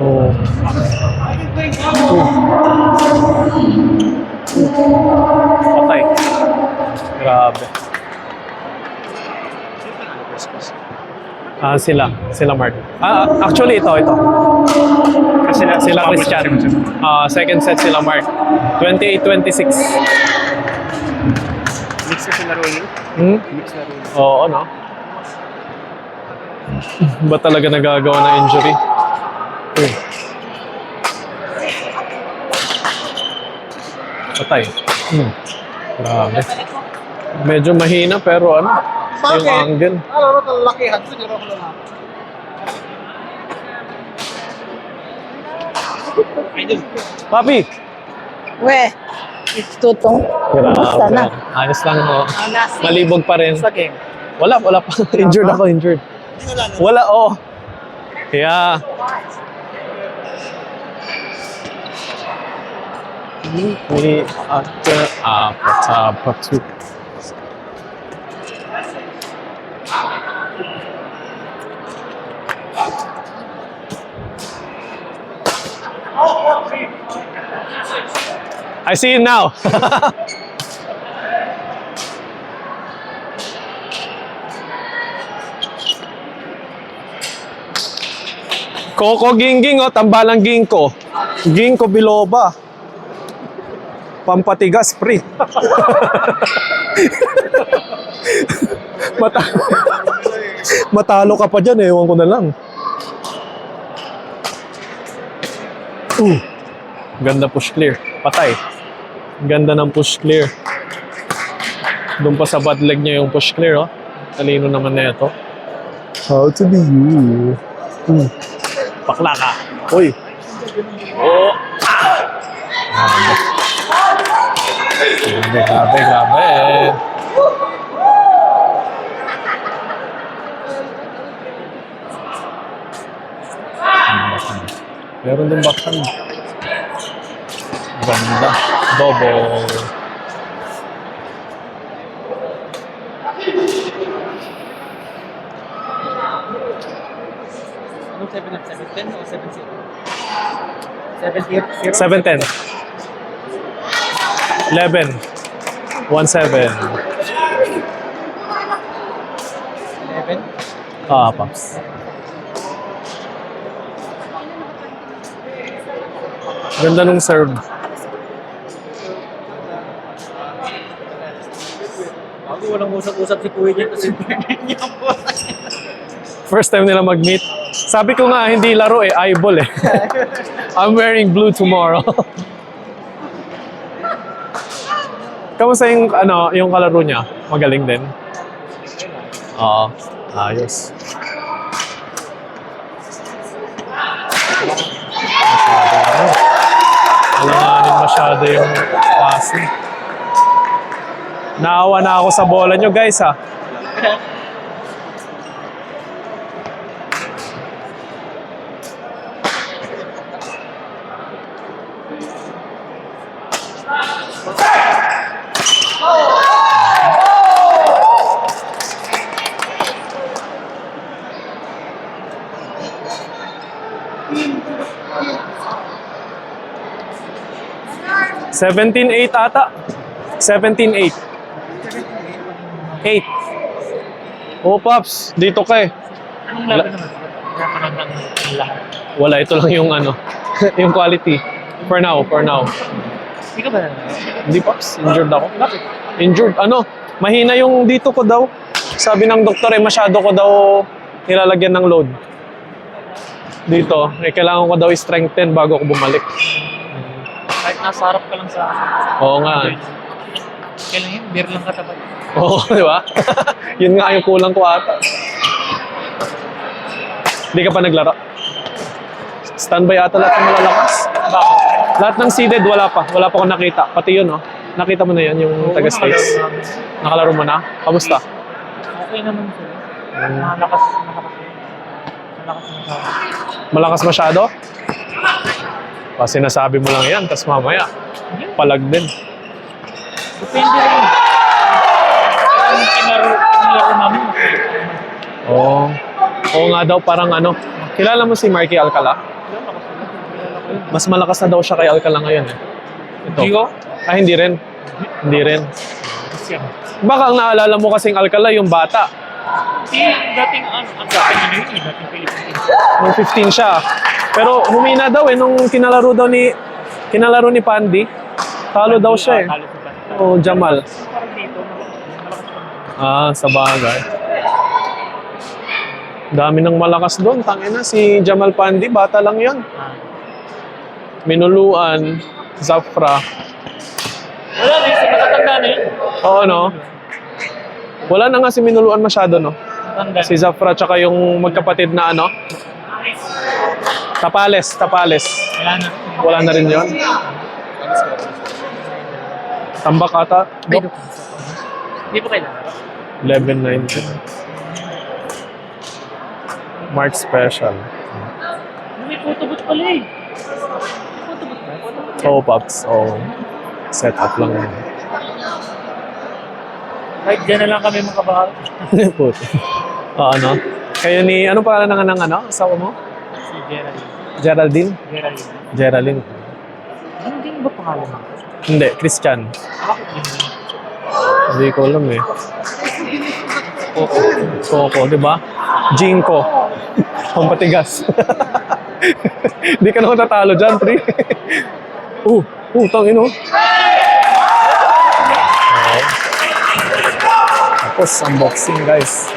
Oh. Patay. Grabe. Sila Mark. Actually ito. Kasi sila Christian. Second set sila Mark. 28-26. Mix kasi laro yun. Mix laro yun. Oo, no? Ba talaga nagagawa ng injury? Patay. Grabe. Medyo mahina pero ano? Yung angle. Ano talakihan ko, di ko lang. Papi! Weh, tutong. Basta na. Ayos lang mo. Malibog pa rin. Sa game. Wala pa. Injured ako, injured. Wala, oh. Yeah. We at the Apatapatu. I see it now. Coco Gingging, oh, tambalang Ginkgo. Ginkgo biloba. Pampatigas, pre. Matalo ka pa dyan, ewan ko na lang. Ganda push clear. Patay. Ganda ng push clear. Doon pa sa bad leg niya yung push clear, oh. Talino naman na ito. How to be you. Bakla ka. Uy. Oh. Grabe. Meron din backhand. Ganda. Double. Ano 7-10 o 7-0? 7-0? 7-10. 11. 1-7. 11? Paps. Ganda nung serve. Ako walang usap-usap si Kuya niya kasi niya po. First time nila mag-meet. Sabi ko nga, hindi laro eh, eyeball eh. I'm wearing blue tomorrow. Kamusta yung, yung kalaro niya? Magaling din? Oo. Ayos. Alanganin masyado yung passing. Naawa na ako sa bola nyo, guys, ha? $17-8 ata. 17-8. 8. Oh, Pops. Dito ka eh. Anong laban naman? Lahat. Wala, ito lang yung yung quality. For now. Hindi ka ba? Hindi, Pops. Injured ako. Bakit? Injured. Mahina yung dito ko daw. Sabi ng doktor masyado ko daw nilalagyan ng load. Dito. Kailangan ko daw i-strengthen bago ako bumalik. Kahit nasa harap ka lang sa akin. Oo nga. Kailan yun? Beer lang katapat. Oo, di ba? Yun nga yung kulang ko ata. Hindi ka pa naglaro? Standby ata lahat ng malalakas. Bakit? Lahat ng seeded, wala pa. Wala pa akong nakita. Pati yun, oh. Nakita mo na yun, yung taga-States. Nakalaro mo na? Kamusta? Okay naman sila. Malakas. Malakas masyado? Kasi sinasabi mo lang yan, tas mamaya, palag din. Depende rin. Kung kinaro namin. Oo. Oo nga daw, parang ano. Kilala mo si Marky Alcala? Mas malakas na daw siya kay Alcala ngayon eh. Ito. Hindi ko? Ah, hindi rin. Hindi rin. Baka ang naalala mo kasing Alcala yung bata. Dating ano yun, dating Philippines. Nung 15 siya. Pero humina daw eh, nung kinalaro ni Pandy. Talo daw siya eh. Talo sa bata. Oo, Jamal. Parang dito, malakas pa. Ah, sa bagay. Dami ng malakas doon. Tangina, si Jamal Pandy, bata lang yon. Minuluan, Zafra. Wala na, isa matatanda na yun. Oo, no? Wala na nga si Minuluan masyado, no? Matanda. Si Zafra tsaka yung magkapatid na ano? Tapales. Wala na. Wala na rin yon. Tambak ata. Dok. Hindi po kailangan. 11.90. March special. May photobooth pala eh. Photobooth ba? Photobooth. Oh, Pops. Oh. Set up lang yun. Kahit dyan na lang kami makabahal. Puto. Ano? Kayo ni, ano pangalan ng ano? Asawa mo? Si Geraldine. Geraldine? Geraldine. Geraldine. Ano din ba pangalan mo? Hindi, Christian. Bakit din? Hindi ko alam eh. Coco, di ba? Jinko. Pampatigas. Hindi ka na tatalo dyan, pre. Tangin oh. Tapos, unboxing guys.